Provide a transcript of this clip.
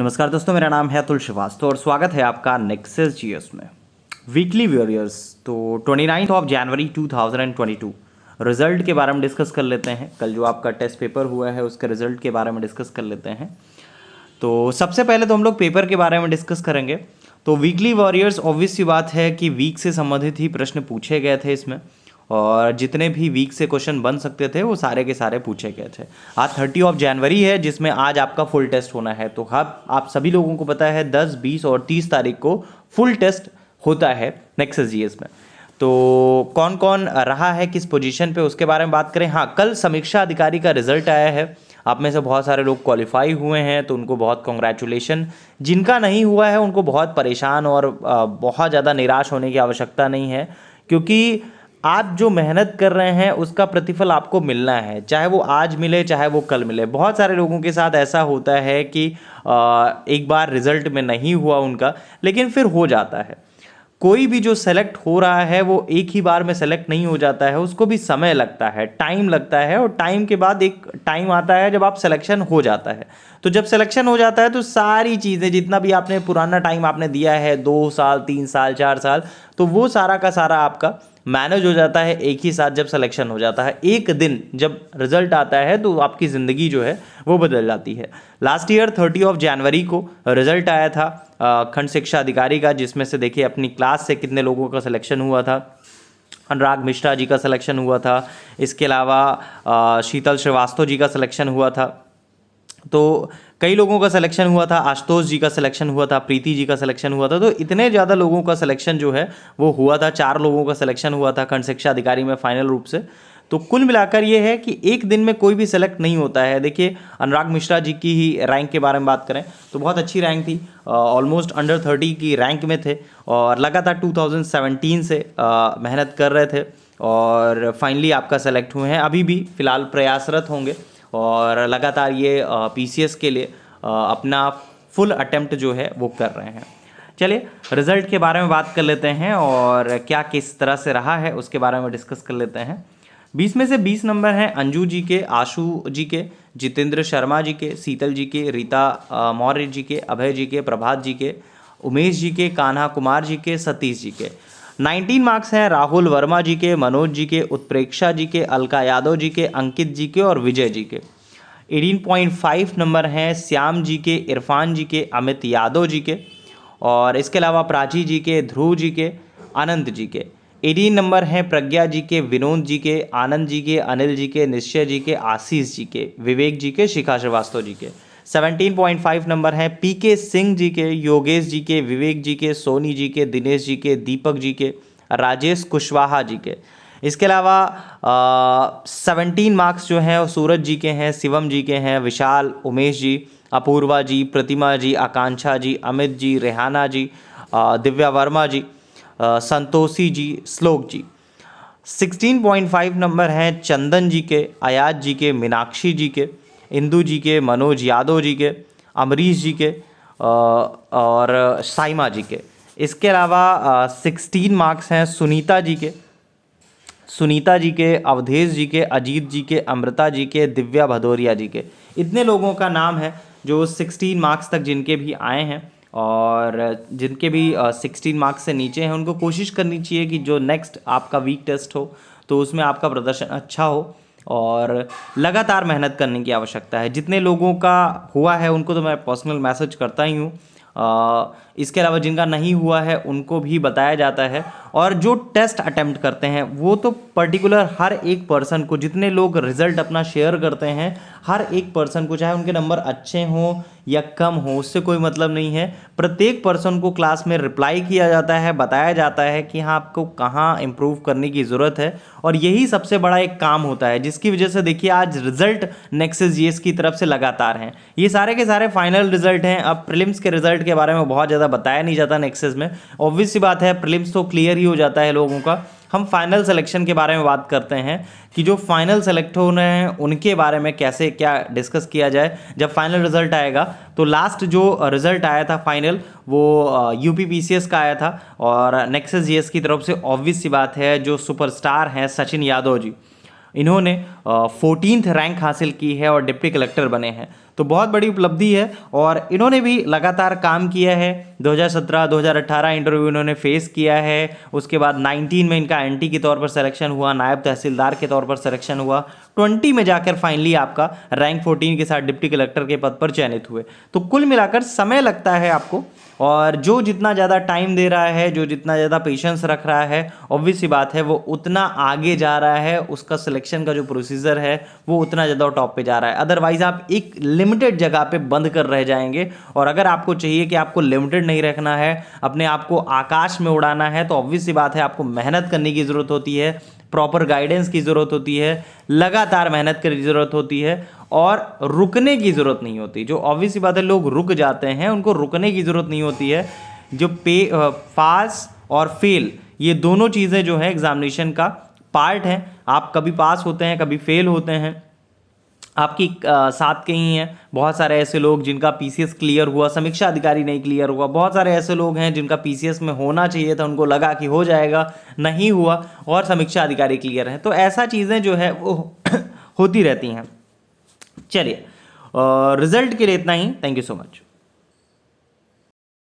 नमस्कार दोस्तों, मेरा नाम है अतुल श्रीवास्तव और स्वागत है आपका नेक्सस जीएस में। वीकली वॉरियर्स तो 29 ऑफ जनवरी 2022 रिजल्ट के बारे में डिस्कस कर लेते हैं। कल जो आपका टेस्ट पेपर हुआ है उसके रिजल्ट के बारे में डिस्कस कर लेते हैं। तो सबसे पहले तो हम लोग पेपर के बारे में डिस्कस करेंगे। तो वीकली वॉरियर्स ऑब्वियस सी बात है कि वीक से संबंधित ही प्रश्न पूछे गए थे इसमें, और जितने भी वीक से क्वेश्चन बन सकते थे वो सारे के सारे पूछे गए थे। आज 30 ऑफ जनवरी है जिसमें आज आपका फुल टेस्ट होना है। तो आप सभी लोगों को पता है 10, 20 और 30 तारीख को फुल टेस्ट होता है नेक्सस जीएस में। तो कौन कौन रहा है किस पोजीशन पे उसके बारे में बात करें। हाँ, कल समीक्षा अधिकारी का रिजल्ट आया है। आप में से बहुत सारे लोग क्वालिफाई हुए हैं तो उनको बहुत कॉन्ग्रेचुलेशन। जिनका नहीं हुआ है उनको बहुत परेशान और बहुत ज़्यादा निराश होने की आवश्यकता नहीं है, क्योंकि आप जो मेहनत कर रहे हैं उसका प्रतिफल आपको मिलना है, चाहे वो आज मिले चाहे वो कल मिले। बहुत सारे लोगों के साथ ऐसा होता है कि एक बार रिजल्ट में नहीं हुआ उनका, लेकिन फिर हो जाता है। कोई भी जो सेलेक्ट हो रहा है वो एक ही बार में सेलेक्ट नहीं हो जाता है, उसको भी समय लगता है, टाइम लगता है, और टाइम के बाद एक टाइम आता है जब आप सिलेक्शन हो जाता है। तो जब सिलेक्शन हो जाता है तो सारी चीज़ें, जितना भी आपने पुराना टाइम आपने दिया है 2 साल 3 साल 4 साल, तो वो सारा का सारा आपका मैनेज हो जाता है एक ही साथ जब सिलेक्शन हो जाता है। एक दिन जब रिजल्ट आता है तो आपकी ज़िंदगी जो है वो बदल जाती है। लास्ट ईयर 30 ऑफ जनवरी को रिजल्ट आया था खंड शिक्षा अधिकारी का, जिसमें से देखिए अपनी क्लास से कितने लोगों का सिलेक्शन हुआ था। अनुराग मिश्रा जी का सिलेक्शन हुआ था, इसके अलावा शीतल श्रीवास्तव जी का सिलेक्शन हुआ था। तो कई लोगों का सिलेक्शन हुआ था, आशुतोष जी का सिलेक्शन हुआ था, प्रीति जी का सिलेक्शन हुआ था। तो इतने ज़्यादा लोगों का सिलेक्शन जो है वो हुआ था। 4 लोगों का सिलेक्शन हुआ था खंड शिक्षा अधिकारी में फाइनल रूप से। तो कुल मिलाकर ये है कि एक दिन में कोई भी सेलेक्ट नहीं होता है। देखिए अनुराग मिश्रा जी की ही रैंक के बारे में बात करें तो बहुत अच्छी रैंक थी, ऑलमोस्ट अंडर 30 की रैंक में थे और लगातार 2017 से मेहनत कर रहे थे और फाइनली आपका सेलेक्ट हुए हैं। अभी भी फ़िलहाल प्रयासरत होंगे और लगातार ये पीसीएस के लिए अपना फुल अटेम्प्ट जो है वो कर रहे हैं। चलिए रिजल्ट के बारे में बात कर लेते हैं और क्या किस तरह से रहा है उसके बारे में डिस्कस कर लेते हैं। 20 में से 20 नंबर हैं अंजू जी के, आशु जी के, जितेंद्र शर्मा जी के, शीतल जी के, रीता मौर्य जी के, अभय जी के, प्रभात जी के, उमेश जी के, कान्हा कुमार जी के, सतीश जी के। 19 मार्क्स हैं राहुल वर्मा जी के, मनोज जी के, उत्प्रेक्षा जी के, अलका यादव जी के, अंकित जी के और विजय जी के। 18.5 नंबर हैं श्याम जी के, इरफान जी के, अमित यादव जी के और इसके अलावा प्राची जी के, ध्रुव जी के, आनंद जी के। 18 नंबर हैं प्रज्ञा जी के, विनोद जी के, आनंद जी के, अनिल जी के, निश्चय जी के, आशीष जी के, विवेक जी के, शिखा श्रीवास्तव जी के। 17.5 नंबर हैं पीके सिंह जी के, योगेश जी के, विवेक जी के, सोनी जी के, दिनेश जी के, दीपक जी के, राजेश कुशवाहा जी के। इसके अलावा 17 मार्क्स जो हैं वो सूरज जी के हैं, शिवम जी के हैं, विशाल, उमेश जी, अपूर्वा जी, प्रतिमा जी, आकांक्षा जी, अमित जी, रेहाना जी, दिव्या वर्मा जी, संतोषी जी, श्लोक जी। 16.5 नंबर हैं चंदन जी के, अयाज जी के, मीनाक्षी जी के, इंदू जी के, मनोज यादव जी के, अमरीश जी के और साइमा जी के। इसके अलावा 16 मार्क्स हैं सुनीता जी के, अवधेश जी के, अजीत जी के, अमृता जी के, दिव्या भदौरिया जी के। इतने लोगों का नाम है जो 16 मार्क्स तक जिनके भी आए हैं, और जिनके भी 16 मार्क्स से नीचे हैं उनको कोशिश करनी चाहिए कि जो नेक्स्ट आपका वीक टेस्ट हो तो उसमें आपका प्रदर्शन अच्छा हो और लगातार मेहनत करने की आवश्यकता है। जितने लोगों का हुआ है उनको तो मैं पर्सनल मैसेज करता ही हूँ, इसके अलावा जिनका नहीं हुआ है उनको भी बताया जाता है। और जो टेस्ट अटेम्प्ट करते हैं वो तो पर्टिकुलर हर एक पर्सन को, जितने लोग रिजल्ट अपना शेयर करते हैं हर एक पर्सन को, चाहे उनके नंबर अच्छे हों या कम हो, उससे कोई मतलब नहीं है। प्रत्येक पर्सन को क्लास में रिप्लाई किया जाता है, बताया जाता है कि हाँ आपको कहाँ इम्प्रूव करने की ज़रूरत है, और यही सबसे बड़ा एक काम होता है जिसकी वजह से देखिए आज रिजल्ट नेक्सस जीएस की तरफ से लगातार हैं। ये सारे के सारे फाइनल रिजल्ट हैं। अब प्रीलिम्स के रिजल्ट के बारे में बहुत ज़्यादा बताया नहीं जाता नेक्सस में, ऑब्वियस सी बात है, प्रीलिम्स तो क्लियर ही हो जाता है लोगों का। हम फाइनल सिलेक्शन के बारे में बात करते हैं कि जो फाइनल सेलेक्ट हो रहे हैं उनके बारे में कैसे क्या डिस्कस किया जाए जब फाइनल रिजल्ट आएगा। तो लास्ट जो रिजल्ट आया था फाइनल वो यूपी पीसीएस का आया था, और नेक्सस जीएस की तरफ से ऑब्वियस सी बात है जो सुपरस्टार हैं सचिन यादव जी, इन्होंने 14th रैंक हासिल की है और डिप्टी कलेक्टर बने हैं। तो तो बहुत बड़ी उपलब्धि है और इन्होंने भी लगातार काम किया है। 2017 2018 इंटरव्यू इन्होंने फेस किया है। उसके बाद 19 में इनका एनटी के तौर पर सिलेक्शन हुआ, नायब तहसीलदार के तौर पर सिलेक्शन हुआ। 20 में जाकर फाइनली आपका रैंक 14 के साथ डिप्टी कलेक्टर के पद पर चयनित हुए। तो कुल मिलाकर समय लगता है आपको, और जो जितना ज़्यादा टाइम दे रहा है, जो जितना ज़्यादा पेशेंस रख रहा है, ऑब्वियस सी बात है वो उतना आगे जा रहा है, उसका सिलेक्शन का जो प्रोसीजर है वो उतना ज़्यादा टॉप पे जा रहा है। अदरवाइज आप एक लिमिटेड जगह पे बंद कर रह जाएंगे। और अगर आपको चाहिए कि आपको लिमिटेड नहीं रखना है, अपने आप को आकाश में उड़ाना है, तो ऑब्वियस सी बात है आपको मेहनत करने की ज़रूरत होती है, प्रॉपर गाइडेंस की ज़रूरत होती है, लगातार मेहनत करने की ज़रूरत होती है, और रुकने की ज़रूरत नहीं होती। जो ऑब्वियस सी बात है लोग रुक जाते हैं, उनको रुकने की ज़रूरत नहीं होती है। जो पास और फेल, ये दोनों चीज़ें जो है एग्जामिनेशन का पार्ट है। आप कभी पास होते हैं, कभी फेल होते हैं। आपकी साथ के ही हैं बहुत सारे ऐसे लोग जिनका पीसीएस क्लियर हुआ, समीक्षा अधिकारी नहीं क्लियर हुआ। बहुत सारे ऐसे लोग हैं जिनका पीसीएस में होना चाहिए था, उनको लगा कि हो जाएगा, नहीं हुआ, और समीक्षा अधिकारी क्लियर है। तो ऐसा चीज़ें जो है वो होती रहती हैं। चलिए, रिजल्ट के लिए इतना ही। Thank you so much.